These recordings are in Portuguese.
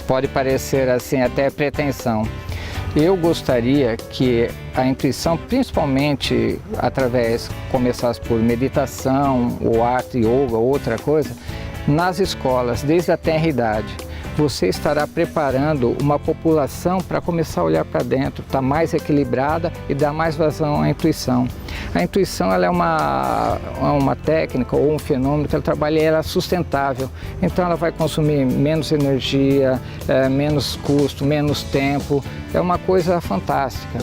pode parecer assim até pretensão. Eu gostaria que a intuição, principalmente através, começasse por meditação, ou arte, yoga, outra coisa, nas escolas, desde a tenra idade. Você estará preparando uma população para começar a olhar para dentro, estar mais equilibrada e dar mais vazão à intuição. A intuição ela é uma técnica ou um fenômeno que ela trabalha e ela é sustentável. Então ela vai consumir menos energia, menos custo, menos tempo. É uma coisa fantástica.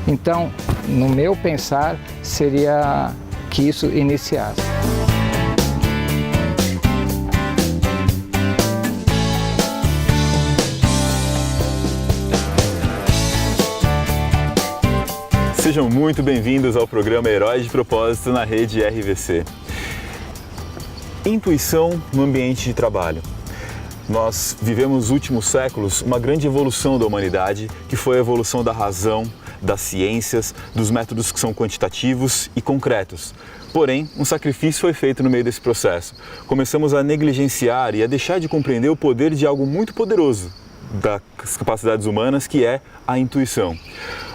Então, no meu pensar, seria que isso iniciasse. Sejam muito bem-vindos ao programa Heróis de Propósito na rede RVC. Intuição no ambiente de trabalho. Nós vivemos nos últimos séculos uma grande evolução da humanidade, que foi a evolução da razão, das ciências, dos métodos que são quantitativos e concretos. Porém, um sacrifício foi feito no meio desse processo. Começamos a negligenciar e a deixar de compreender o poder de algo muito poderoso das capacidades humanas, que é a intuição.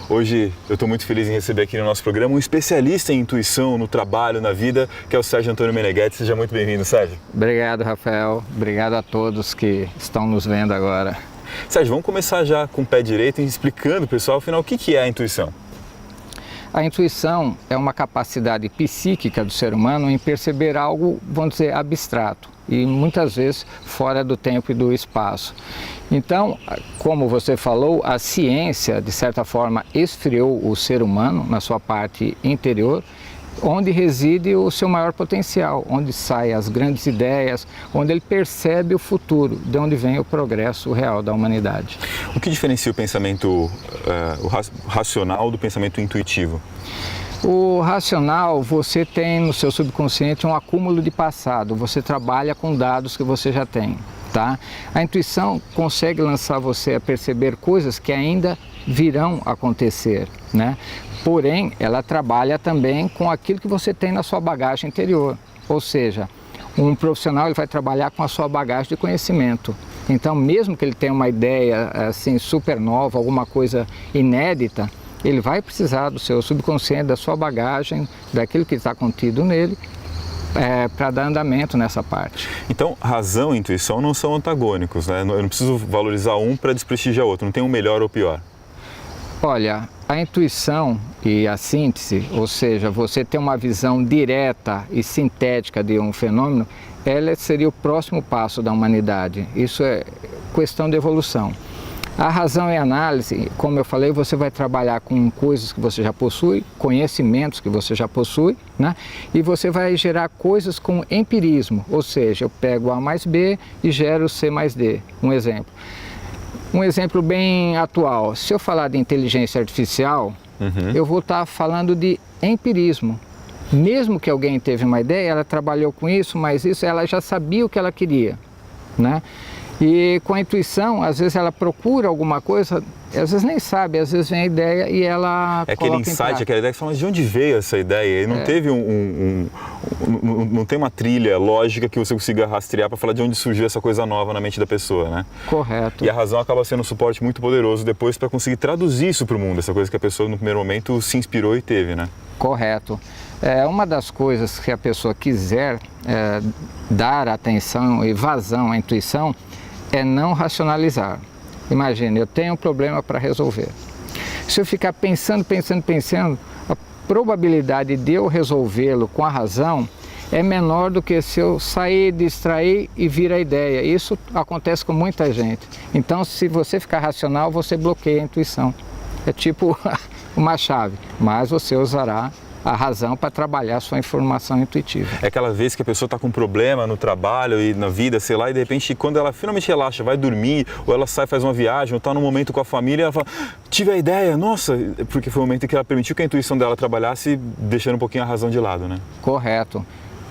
Hoje eu estou muito feliz em receber aqui no nosso programa um especialista em intuição, no trabalho, na vida, que é o Sérgio Antônio Meneghetti. Seja muito bem-vindo, Sérgio. Obrigado, Rafael. Obrigado a todos que estão nos vendo agora. Sérgio, vamos começar já com o pé direito e explicando, pessoal, afinal, o que é a intuição? A intuição é uma capacidade psíquica do ser humano em perceber algo, vamos dizer, abstrato e muitas vezes fora do tempo e do espaço. Então, como você falou, a ciência, de certa forma, esfriou o ser humano na sua parte interior, onde reside o seu maior potencial, onde saem as grandes ideias, onde ele percebe o futuro, de onde vem o progresso real da humanidade. O que diferencia o pensamento racional do pensamento intuitivo? O racional, você tem no seu subconsciente um acúmulo de passado, você trabalha com dados que você já tem, tá? A intuição consegue lançar você a perceber coisas que ainda virão acontecer, né? Porém, ela trabalha também com aquilo que você tem na sua bagagem interior, ou seja, um profissional ele vai trabalhar com a sua bagagem de conhecimento. Então, mesmo que ele tenha uma ideia assim super nova, alguma coisa inédita, ele vai precisar do seu subconsciente, da sua bagagem, daquilo que está contido nele, para dar andamento nessa parte. Então, razão e intuição não são antagônicos, né? Eu não preciso valorizar um para desprestigiar o outro, não tem um melhor ou pior. Olha, a intuição e a síntese, ou seja, você ter uma visão direta e sintética de um fenômeno, ela seria o próximo passo da humanidade. Isso é questão de evolução. A razão e a análise, como eu falei, você vai trabalhar com coisas que você já possui, conhecimentos que você já possui, né? E você vai gerar coisas com empirismo, ou seja, eu pego A mais B e gero C mais D, um exemplo. Um exemplo bem atual, se eu falar de inteligência artificial, eu vou estar falando de empirismo. Mesmo que alguém teve uma ideia, ela trabalhou com isso, mas isso ela já sabia o que ela queria, né? E com a intuição, às vezes ela procura alguma coisa, às vezes nem sabe, às vezes vem a ideia e ela é aquele insight, aquela ideia que fala, mas de onde veio essa ideia? E não teve não tem uma trilha lógica que você consiga rastrear para falar de onde surgiu essa coisa nova na mente da pessoa, né? Correto. E a razão acaba sendo um suporte muito poderoso depois para conseguir traduzir isso para o mundo, essa coisa que a pessoa no primeiro momento se inspirou e teve, né? Correto. Uma das coisas que a pessoa quiser dar atenção e vazão à intuição é não racionalizar. Imagine, eu tenho um problema para resolver. Se eu ficar pensando, a probabilidade de eu resolvê-lo com a razão é menor do que se eu sair, distrair e vir a ideia. Isso acontece com muita gente. Então, se você ficar racional, você bloqueia a intuição. É tipo uma chave, mas você usará a razão para trabalhar a sua informação intuitiva. É aquela vez que a pessoa está com um problema no trabalho e na vida, sei lá, e de repente quando ela finalmente relaxa, vai dormir, ou ela sai, faz uma viagem, ou está num momento com a família, ela fala, tive a ideia, nossa, porque foi o momento que ela permitiu que a intuição dela trabalhasse, deixando um pouquinho a razão de lado, né? Correto.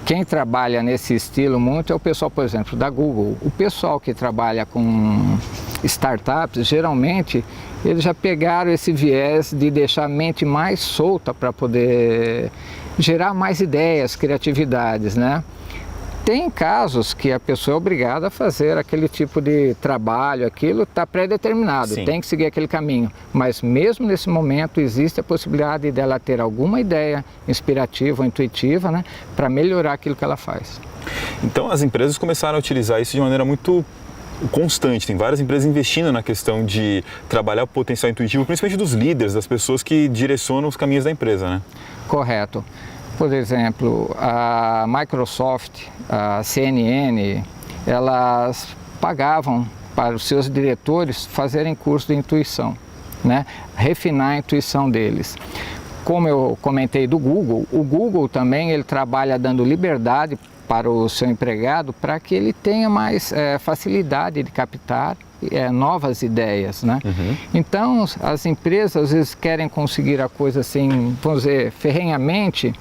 Quem trabalha nesse estilo muito é o pessoal, por exemplo, da Google. O pessoal que trabalha com startups, geralmente, eles já pegaram esse viés de deixar a mente mais solta para poder gerar mais ideias, criatividades, né? Tem casos que a pessoa é obrigada a fazer aquele tipo de trabalho, aquilo está pré-determinado, Sim. tem que seguir aquele caminho. Mas mesmo nesse momento existe a possibilidade dela ter alguma ideia inspirativa ou intuitiva, né, para melhorar aquilo que ela faz. Então as empresas começaram a utilizar isso de maneira muito constante. Tem várias empresas investindo na questão de trabalhar o potencial intuitivo, principalmente dos líderes, das pessoas que direcionam os caminhos da empresa, né? Correto. Por exemplo, a Microsoft, a CNN, elas pagavam para os seus diretores fazerem curso de intuição, né? Refinar a intuição deles. Como eu comentei do Google, o Google também ele trabalha dando liberdade para o seu empregado para que ele tenha mais facilidade de captar novas ideias, né? Então, as empresas às vezes querem conseguir a coisa assim, vamos dizer, ferrenhamente,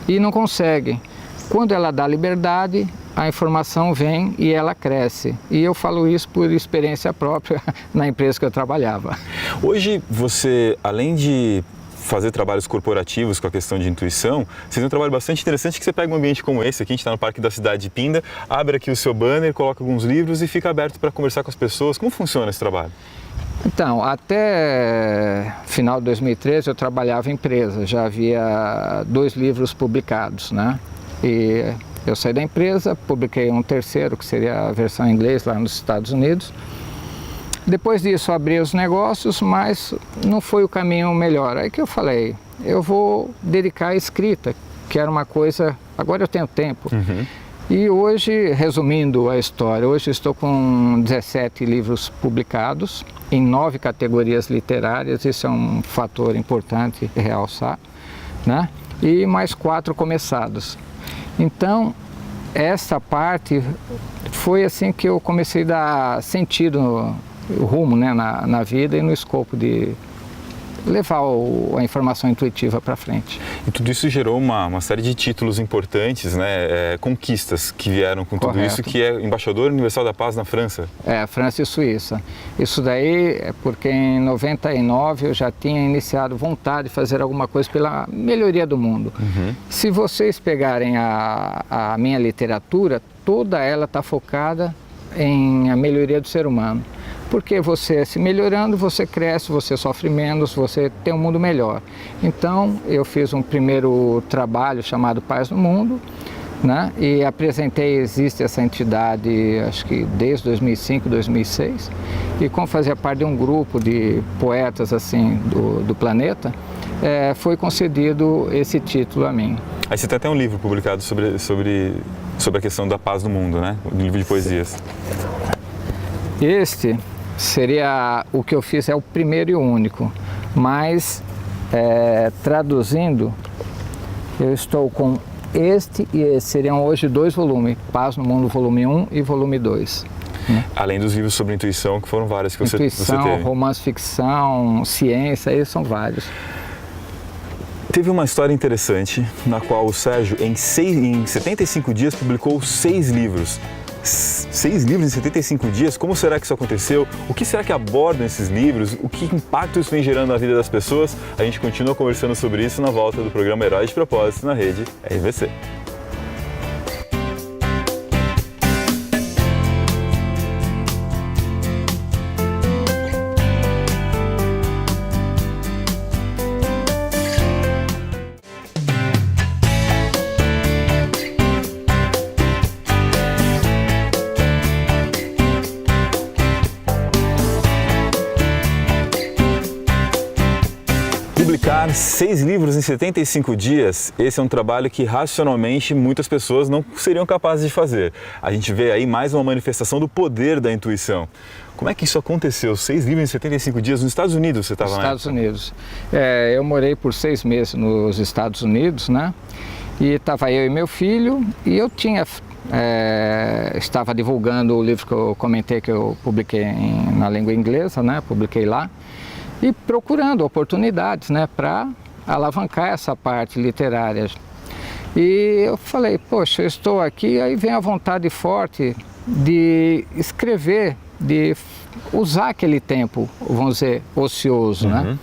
e não conseguem. Quando ela dá liberdade, a informação vem e ela cresce. E eu falo isso por experiência própria na empresa que eu trabalhava. Hoje você, além de fazer trabalhos corporativos com a questão de intuição, você tem um trabalho bastante interessante que você pega um ambiente como esse, aqui a gente está no Parque da Cidade de Pinda, abre aqui o seu banner, coloca alguns livros e fica aberto para conversar com as pessoas. Como funciona esse trabalho? Então, até final de 2013 eu trabalhava em empresa, já havia 2 livros publicados, né? E eu saí da empresa, publiquei um terceiro, que seria a versão em inglês lá nos Estados Unidos. Depois disso abri os negócios, mas não foi o caminho melhor. Aí que eu falei, eu vou dedicar à escrita, que era uma coisa, agora eu tenho tempo. E hoje, resumindo a história, hoje estou com 17 livros publicados em 9 categorias literárias, isso é um fator importante realçar, né? E mais 4 começados. Então, essa parte foi assim que eu comecei a dar sentido, o rumo, né, na vida e no escopo de levar a informação intuitiva para frente. E tudo isso gerou uma série de títulos importantes, né? Conquistas que vieram com tudo isso, que é Embaixador Universal da Paz na França. França e Suíça. Isso daí é porque em 99 eu já tinha iniciado vontade de fazer alguma coisa pela melhoria do mundo. Se vocês pegarem a minha literatura, toda ela está focada em a melhoria do ser humano. Porque você se melhorando, você cresce, você sofre menos, você tem um mundo melhor. Então, eu fiz um primeiro trabalho chamado Paz no Mundo, né? E apresentei, existe essa entidade, acho que desde 2005, 2006. E como fazia parte de um grupo de poetas assim do planeta, foi concedido esse título a mim. Aí você tem até um livro publicado sobre a questão da paz no mundo, né? Um livro de poesias. Este seria, o que eu fiz é o primeiro e o único, mas traduzindo, eu estou com este e esse, seriam hoje 2 volumes, Paz no Mundo volume 1 e volume 2. Né? Além dos livros sobre intuição, que foram vários que você teve. Intuição, romance, ficção, ciência, eles são vários. Teve uma história interessante, na qual o Sérgio, em 75 dias, publicou 6 livros. 6 livros em 75 dias? Como será que isso aconteceu? O que será que abordam esses livros? O que impacto isso vem gerando na vida das pessoas? A gente continua conversando sobre isso na volta do programa Herói de Propósito na rede RVC. Publicar 6 livros em 75 dias, esse é um trabalho que racionalmente muitas pessoas não seriam capazes de fazer. A gente vê aí mais uma manifestação do poder da intuição. Como é que isso aconteceu? 6 livros em 75 dias nos Estados Unidos, você estava lá? Nos Estados Unidos. Eu morei por 6 meses nos Estados Unidos, né? E estava eu e meu filho, e eu estava divulgando o livro que eu comentei, que eu publiquei na língua inglesa, né? Publiquei lá. E procurando oportunidades, né, para alavancar essa parte literária. E eu falei, poxa, eu estou aqui, aí vem a vontade forte de escrever, de usar aquele tempo, vamos dizer, ocioso, né?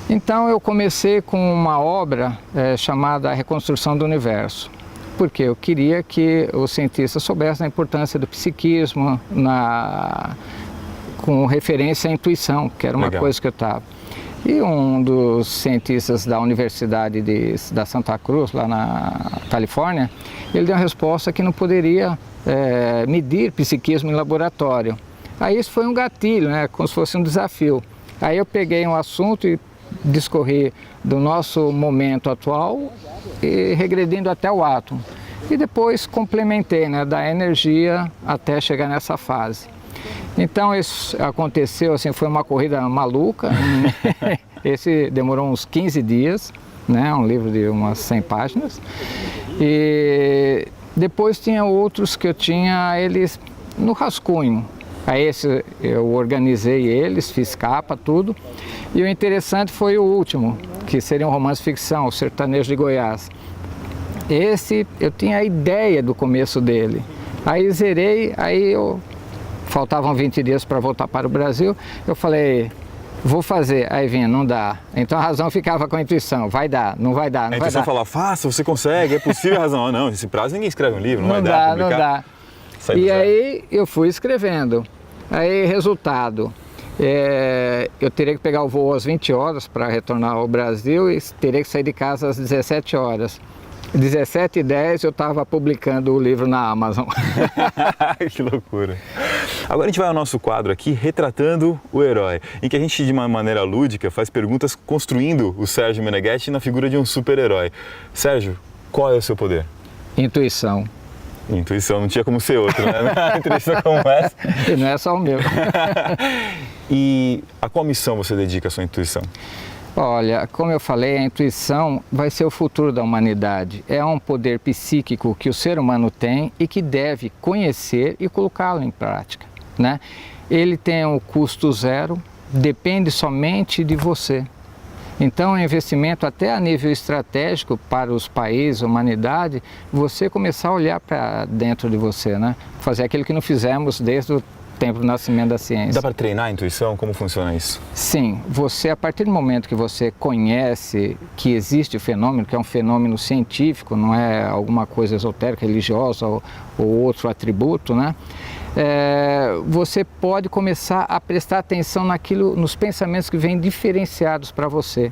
Então eu comecei com uma obra chamada A Reconstrução do Universo. porque eu queria que os cientistas soubessem a importância do psiquismo com referência à intuição, que era uma Legal. coisa que eu estava. E um dos cientistas da Universidade da Santa Cruz, lá na Califórnia, ele deu uma resposta que não poderia medir psiquismo em laboratório. Aí isso foi um gatilho, né, como se fosse um desafio. Aí eu peguei um assunto e discorri do nosso momento atual e regredindo até o átomo. E depois complementei, né, da energia até chegar nessa fase. Então isso aconteceu, assim, foi uma corrida maluca. Esse demorou uns 15 dias, né, um livro de umas 100 páginas. E depois tinha outros que eu tinha eles no rascunho. Aí esse eu organizei eles, fiz capa, tudo. E o interessante foi o último, que seria um romance ficção, O Sertanejo de Goiás. Esse eu tinha a ideia do começo dele. Aí zerei, faltavam 20 dias para voltar para o Brasil. Eu falei, vou fazer. Aí vinha, não dá. Então a razão ficava com a intuição, vai dar, não vai dar, não vai dar. A intuição falava, faça, você consegue, é possível. A razão, não, esse prazo ninguém escreve um livro, não vai dar, não dá. E aí eu fui escrevendo. Aí, resultado, eu teria que pegar o voo às 20 horas para retornar ao Brasil e teria que sair de casa às 17 horas. 17h10 eu estava publicando o livro na Amazon. Que loucura. Agora a gente vai ao nosso quadro aqui, Retratando o Herói, em que a gente, de uma maneira lúdica, faz perguntas construindo o Sérgio Meneghetti na figura de um super-herói. Sérgio, qual é o seu poder? Intuição. Intuição, não tinha como ser outro, né? Uma entrevista como essa. E não é só o meu. E a qual missão você dedica a sua intuição? Olha, como eu falei, a intuição vai ser o futuro da humanidade. É um poder psíquico que o ser humano tem e que deve conhecer e colocá-lo em prática, né? Ele tem um custo zero, depende somente de você. Então, é um investimento até a nível estratégico para os países, a humanidade, você começar a olhar para dentro de você, né? Fazer aquilo que não fizemos desde o tempo do nascimento da ciência. Dá para treinar a intuição? Como funciona isso? Sim, a partir do momento que você conhece que existe o fenômeno, que é um fenômeno científico, não é alguma coisa esotérica, religiosa ou outro atributo, né? Você pode começar a prestar atenção nos pensamentos que vêm diferenciados para você,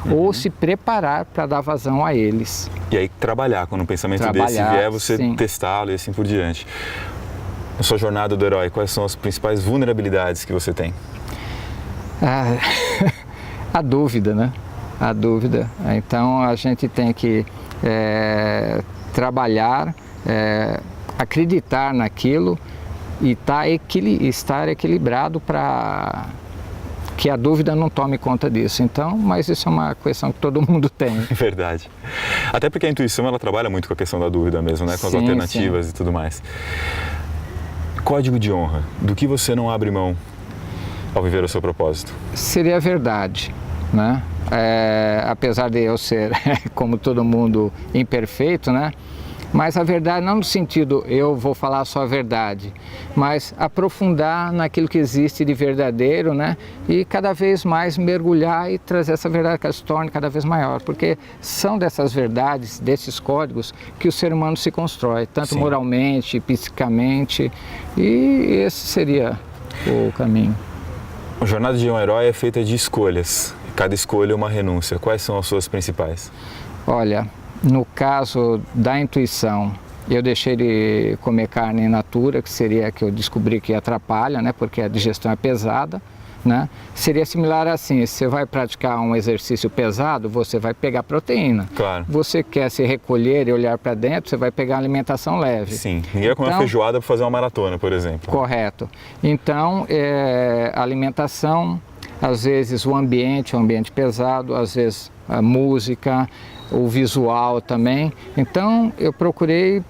ou se preparar para dar vazão a eles. E aí trabalhar, quando um pensamento desse vier, você testá-lo e assim por diante. Na sua jornada do herói, quais são as principais vulnerabilidades que você tem? A dúvida, né? A dúvida. Então a gente tem que trabalhar, acreditar naquilo e estar equilibrado para que a dúvida não tome conta disso. Então, mas isso é uma questão que todo mundo tem. Verdade. Até porque a intuição ela trabalha muito com a questão da dúvida mesmo, né? Com as alternativas e tudo mais. Código de honra. Do que você não abre mão ao viver o seu propósito? Seria a verdade, né? Apesar de eu ser, como todo mundo, imperfeito, né? Mas a verdade não no sentido eu vou falar só a verdade, mas aprofundar naquilo que existe de verdadeiro, né? E cada vez mais mergulhar e trazer essa verdade que ela se torne cada vez maior, porque são dessas verdades, desses códigos que o ser humano se constrói, tanto moralmente, psicamente, e esse seria o caminho. A jornada de um herói é feita de escolhas, cada escolha é uma renúncia. Quais são as suas principais? Olha, no caso da intuição, eu deixei de comer carne in natura, que seria que eu descobri que atrapalha, né, porque a digestão é pesada, né? Seria similar assim, se você vai praticar um exercício pesado, você vai pegar proteína. Claro. Você quer se recolher e olhar para dentro, você vai pegar alimentação leve. Sim, ninguém vai comer uma feijoada para fazer uma maratona, por exemplo. Correto. Então, a alimentação, às vezes o ambiente pesado, às vezes a música, o visual também. Então eu procurei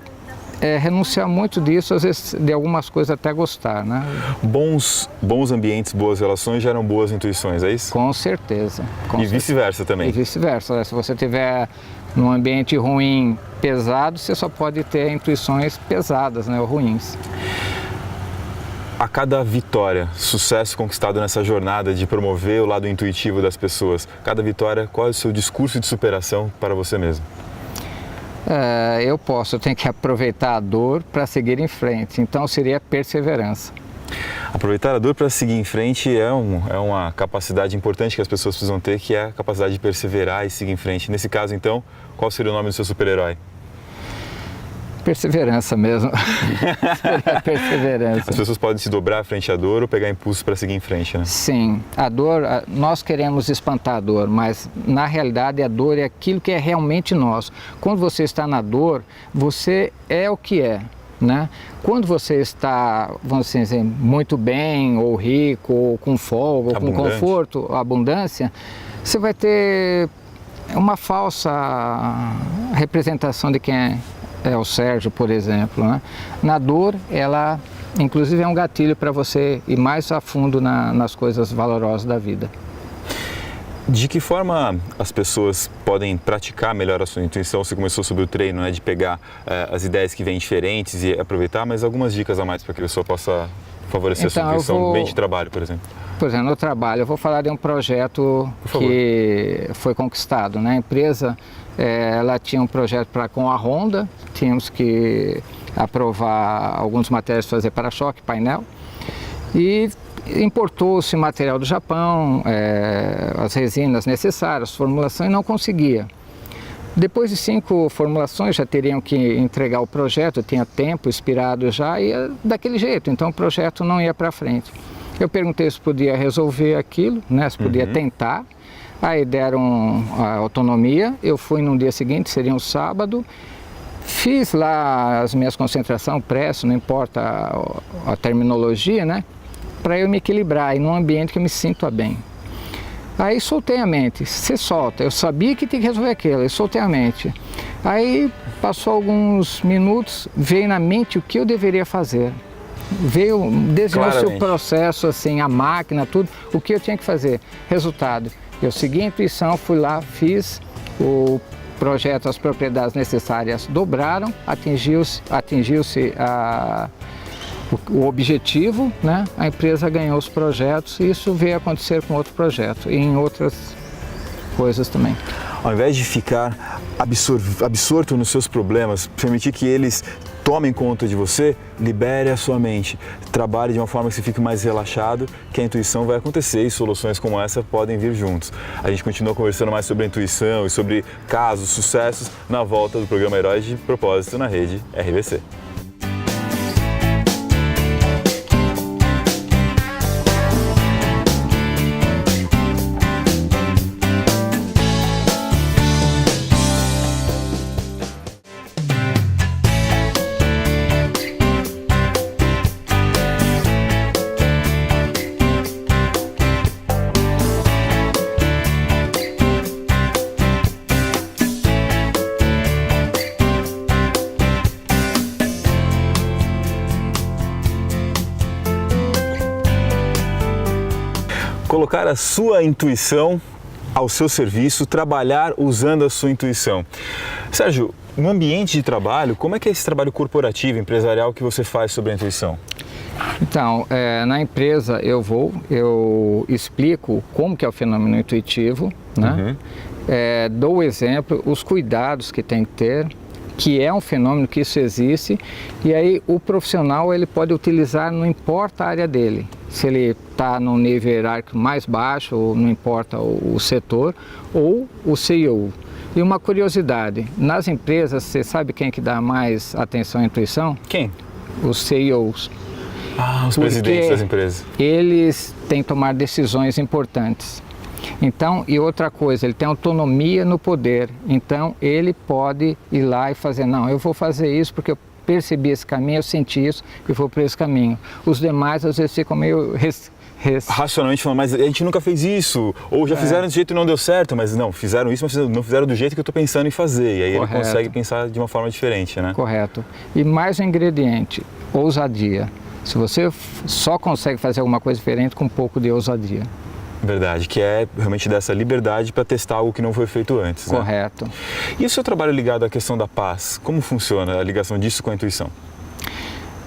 renunciar muito disso, às vezes de algumas coisas até gostar, né? Bons ambientes, boas relações geram boas intuições, é isso? Com certeza. E vice-versa também? E vice-versa. Se você tiver num ambiente ruim, pesado, você só pode ter intuições pesadas, né, ou ruins. A cada vitória, sucesso conquistado nessa jornada de promover o lado intuitivo das pessoas, cada vitória, qual é o seu discurso de superação para você mesmo? Eu tenho que aproveitar a dor para seguir em frente, então seria perseverança. Aproveitar a dor para seguir em frente é uma capacidade importante que as pessoas precisam ter, que é a capacidade de perseverar e seguir em frente. Nesse caso, então, qual seria o nome do seu super-herói? Perseverança mesmo. Seria perseverança. As pessoas podem se dobrar frente à dor ou pegar impulso para seguir em frente, né? Sim, a dor, nós queremos espantar a dor, mas na realidade a dor é aquilo que é realmente nosso. Quando você está na dor, você é o que é. Né? Quando você está, vamos dizer, muito bem, ou rico, ou com folga, ou com conforto, abundância, você vai ter uma falsa representação de quem é o Sérgio, por exemplo. Né? Na dor, ela inclusive é um gatilho para você ir mais a fundo nas coisas valorosas da vida. De que forma as pessoas podem praticar melhor a sua intuição? Você começou sobre o treino, né, de pegar as ideias que vêm diferentes e aproveitar, mas algumas dicas a mais para que a pessoa possa favorecer a sua intuição no ambiente de trabalho, por exemplo. Por exemplo, no trabalho, eu vou falar de um projeto que foi conquistado. Né? A empresa ela tinha um projeto com a Honda, tínhamos que aprovar alguns materiais para fazer para-choque, painel, e importou-se material do Japão, as resinas necessárias, formulação, e não conseguia. Depois de 5 formulações já teriam que entregar o projeto, tinha tempo expirado já, e daquele jeito, então o projeto não ia para frente. Eu perguntei se podia resolver aquilo, né, se podia tentar, aí deram a autonomia, eu fui no dia seguinte, seria um sábado, fiz lá as minhas concentrações, presso, não importa a terminologia, né? Para eu me equilibrar e num ambiente que eu me sinta bem. Aí soltei a mente, você solta, eu sabia que tinha que resolver aquilo, eu soltei a mente. Aí passou alguns minutos, veio na mente o que eu deveria fazer. Desenhou-se o processo, assim, a máquina, tudo, o que eu tinha que fazer. Resultado, eu segui a intuição, fui lá, fiz o projeto, as propriedades necessárias dobraram, atingiu-se o objetivo, né? A empresa ganhou os projetos e isso veio acontecer com outro projeto e em outras coisas também. Ao invés de ficar absorto nos seus problemas, permitir que eles tomem conta de você, libere a sua mente, trabalhe de uma forma que você fique mais relaxado, que a intuição vai acontecer e soluções como essa podem vir juntos. A gente continua conversando mais sobre a intuição e sobre casos, sucessos, na volta do programa Heróis de Propósito na rede RBC. Colocar a sua intuição ao seu serviço, trabalhar usando a sua intuição. Sérgio, no ambiente de trabalho, como é que é esse trabalho corporativo, empresarial que você faz sobre a intuição? Então, na empresa eu explico como que é o fenômeno intuitivo, né? Dou o exemplo, os cuidados que tem que ter, que é um fenômeno que isso existe, e aí o profissional ele pode utilizar, não importa a área dele, se ele está no nível hierárquico mais baixo, ou não importa o setor, ou o CEO. E uma curiosidade, nas empresas, você sabe quem que dá mais atenção à intuição? Quem? Os CEOs. Os presidentes das empresas. Eles têm que tomar decisões importantes. Então, e outra coisa, ele tem autonomia no poder, então ele pode ir lá e fazer, não, eu vou fazer isso porque eu percebi esse caminho, eu senti isso e vou por esse caminho. Os demais às vezes ficam meio racionalmente falando, mas a gente nunca fez isso, ou já fizeram desse jeito e não deu certo, mas não, fizeram isso, mas não fizeram do jeito que eu estou pensando em fazer, e aí ele consegue pensar de uma forma diferente, né? Correto. E mais um ingrediente, ousadia. Se você só consegue fazer alguma coisa diferente com um pouco de ousadia. Verdade, que é realmente dessa liberdade para testar algo que não foi feito antes. Correto. Né? E o seu trabalho ligado à questão da paz, como funciona a ligação disso com a intuição?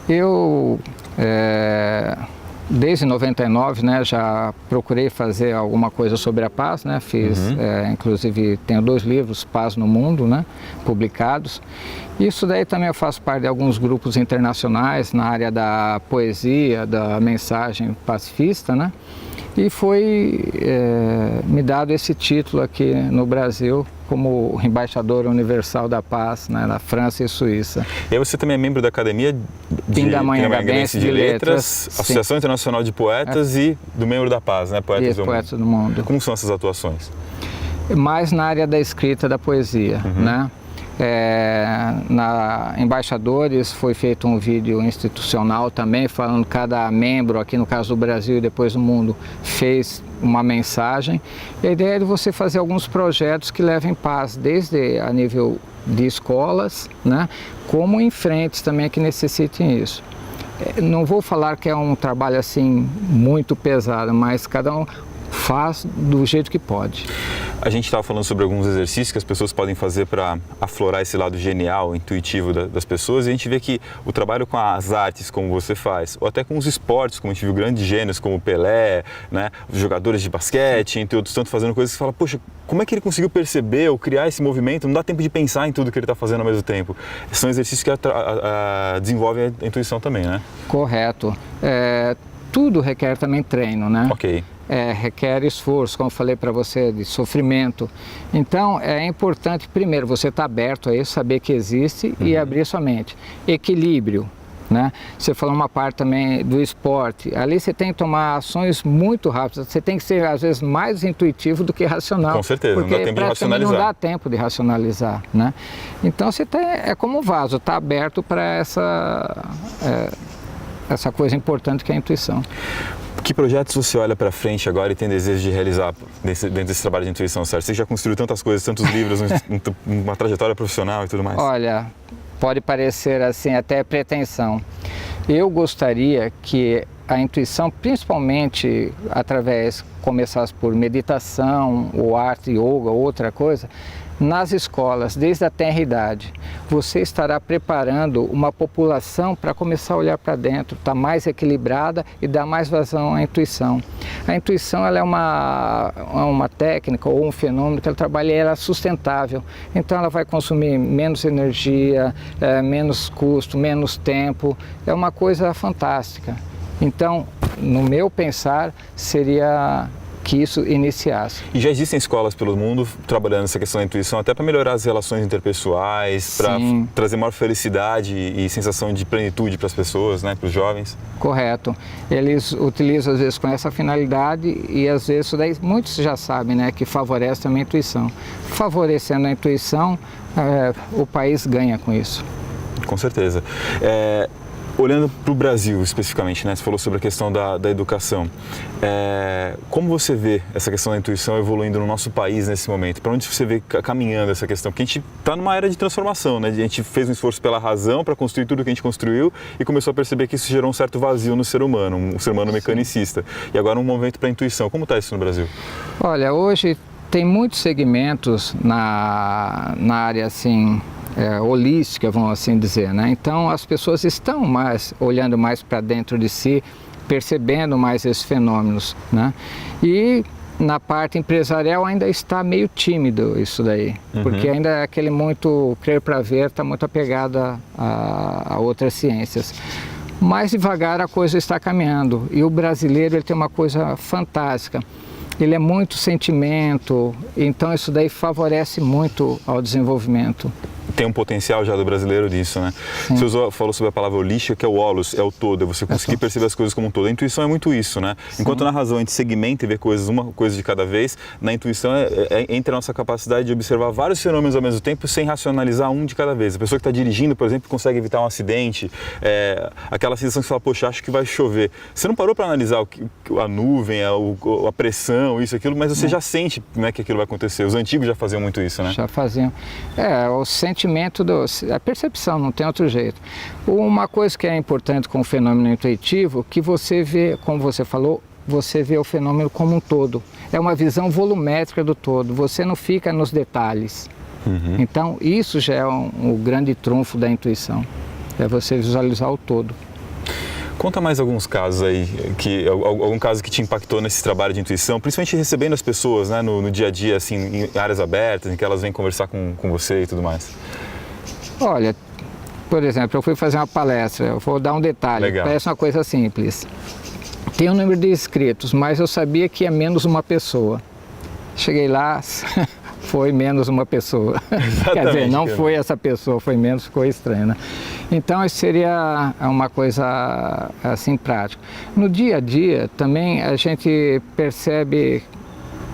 Eu desde 99, né, já procurei fazer alguma coisa sobre a paz, né, inclusive tenho 2 livros, Paz no Mundo, né, publicados. Isso daí também eu faço parte de alguns grupos internacionais na área da poesia, da mensagem pacifista, né, e foi me dado esse título aqui no Brasil como embaixador universal da paz, né, na França e Suíça. E aí você também é membro da Academia Pindamonhangabense de Letras, Associação Internacional de Poetas e do Membro da Paz, né, Poetas do Mundo. Como são essas atuações? Mais na área da escrita, da poesia, né? Na Embaixadores foi feito um vídeo institucional também, falando que cada membro, aqui no caso do Brasil e depois do mundo, fez uma mensagem. E a ideia é de você fazer alguns projetos que levem paz, desde a nível de escolas, né, como em frentes também que necessitem isso. Não vou falar que é um trabalho assim muito pesado, mas cada um faz do jeito que pode. A gente estava falando sobre alguns exercícios que as pessoas podem fazer para aflorar esse lado genial, intuitivo das pessoas, e a gente vê que o trabalho com as artes, como você faz, ou até com os esportes, como a gente viu grandes gênios como o Pelé, né, os jogadores de basquete, entre outros tanto, fazendo coisas que você fala, poxa, como é que ele conseguiu perceber ou criar esse movimento? Não dá tempo de pensar em tudo que ele está fazendo ao mesmo tempo. São exercícios que desenvolvem a intuição também, né? Correto. Tudo requer também treino, né? Ok. Requer esforço, como eu falei para você, de sofrimento. Então, é importante, primeiro, você estar aberto a isso, saber que existe e abrir sua mente. Equilíbrio, né? Você falou uma parte também do esporte. Ali você tem que tomar ações muito rápidas. Você tem que ser, às vezes, mais intuitivo do que racional. Com certeza, porque não dá tempo de racionalizar. Não dá tempo de racionalizar, né? Então, você é como um vaso, está aberto para essa coisa importante que é a intuição. Que projetos você olha para frente agora e tem desejo de realizar dentro desse trabalho de intuição, Sérgio? Você já construiu tantas coisas, tantos livros, uma trajetória profissional e tudo mais. Olha, pode parecer assim até pretensão. Eu gostaria que a intuição, principalmente começasse por meditação, ou arte, yoga, outra coisa, nas escolas, desde a tenra idade, você estará preparando uma população para começar a olhar para dentro, estar mais equilibrada e dar mais vazão à intuição. A intuição ela é uma técnica ou um fenômeno que ela trabalha e ela é sustentável. Então ela vai consumir menos energia, menos custo, menos tempo. É uma coisa fantástica. Então, no meu pensar, seria que isso iniciasse. E já existem escolas pelo mundo trabalhando essa questão da intuição até para melhorar as relações interpessoais, para trazer maior felicidade e sensação de plenitude para as pessoas, né, para os jovens? Correto. Eles utilizam às vezes com essa finalidade e às vezes isso daí muitos já sabem, né, que favorece também a intuição. Favorecendo a intuição, o país ganha com isso. Com certeza. Olhando para o Brasil especificamente, né? Você falou sobre a questão da educação. Como você vê essa questão da intuição evoluindo no nosso país nesse momento? Para onde você vê caminhando essa questão? Porque a gente está numa era de transformação, né? A gente fez um esforço pela razão para construir tudo que a gente construiu e começou a perceber que isso gerou um certo vazio no ser humano, um ser humano mecanicista. E agora um movimento para a intuição. Como está isso no Brasil? Olha, hoje tem muitos segmentos na área assim, holística, vamos assim dizer, né? Então as pessoas estão olhando mais para dentro de si, percebendo mais esses fenômenos, né? E na parte empresarial ainda está meio tímido isso daí, porque ainda é aquele muito crer para ver, está muito apegado a outras ciências. Mas devagar a coisa está caminhando e o brasileiro ele tem uma coisa fantástica. Ele é muito sentimento, então isso daí favorece muito ao desenvolvimento. Tem um potencial já do brasileiro disso, né? Sim. Você falou sobre a palavra holística, que é o holos, é o todo, é você conseguir perceber as coisas como um todo. A intuição é muito isso, né? Sim. Enquanto na razão a gente segmenta e vê coisas, uma coisa de cada vez, na intuição entra a nossa capacidade de observar vários fenômenos ao mesmo tempo sem racionalizar um de cada vez. A pessoa que está dirigindo, por exemplo, consegue evitar um acidente, aquela sensação que você fala, poxa, acho que vai chover. Você não parou para analisar a nuvem, a pressão, isso, aquilo, mas você já sente, né, que aquilo vai acontecer. Os antigos já faziam muito isso, né? Já faziam. O sentimento, a percepção, não tem outro jeito. Uma coisa que é importante com o fenômeno intuitivo, que você vê, como você falou, você vê o fenômeno como um todo. É uma visão volumétrica do todo, você não fica nos detalhes. Então, isso já é o grande trunfo da intuição, é você visualizar o todo. Conta mais alguns casos aí, algum caso que te impactou nesse trabalho de intuição, principalmente recebendo as pessoas, né, no dia a dia, assim, em áreas abertas, em que elas vêm conversar com você e tudo mais. Olha, por exemplo, eu fui fazer uma palestra, eu vou dar um detalhe, Legal. Parece uma coisa simples. Tem um número de inscritos, mas eu sabia que é menos uma pessoa. Cheguei lá, foi menos uma pessoa. Quer dizer, não foi essa pessoa, foi menos, ficou estranho, né? Então, isso seria uma coisa assim prática. No dia a dia, também a gente percebe,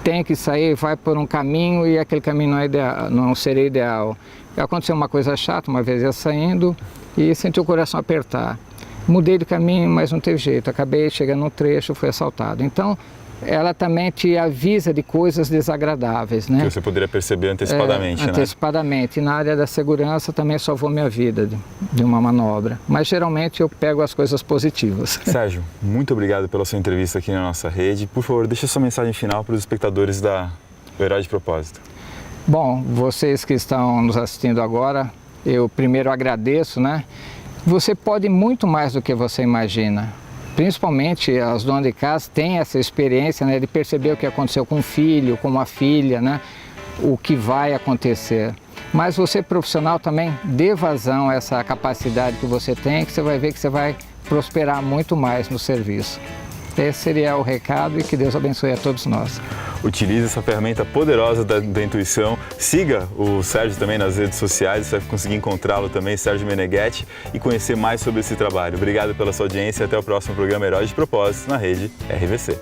tem que sair, vai por um caminho e aquele caminho não é ideal, não seria ideal. Aconteceu uma coisa chata, uma vez eu saindo e senti o coração apertar. Mudei de caminho, mas não teve jeito. Acabei chegando num trecho, fui assaltado. Então, ela também te avisa de coisas desagradáveis, né? Que você poderia perceber antecipadamente, né? Antecipadamente. E na área da segurança também salvou minha vida de uma manobra. Mas geralmente eu pego as coisas positivas. Sérgio, muito obrigado pela sua entrevista aqui na nossa rede. Por favor, deixa sua mensagem final para os espectadores do Herói de Propósito. Bom, vocês que estão nos assistindo agora, eu primeiro agradeço, né? Você pode muito mais do que você imagina. Principalmente as donas de casa têm essa experiência, né, de perceber o que aconteceu com o filho, com uma filha, né, o que vai acontecer. Mas você profissional também dê vazão a essa capacidade que você tem, que você vai ver que você vai prosperar muito mais no serviço. Esse seria o recado e que Deus abençoe a todos nós. Utilize essa ferramenta poderosa da intuição. Siga o Sérgio também nas redes sociais, você vai conseguir encontrá-lo também, Sérgio Meneghetti, e conhecer mais sobre esse trabalho. Obrigado pela sua audiência e até o próximo programa Herói de Propósito na rede RVC.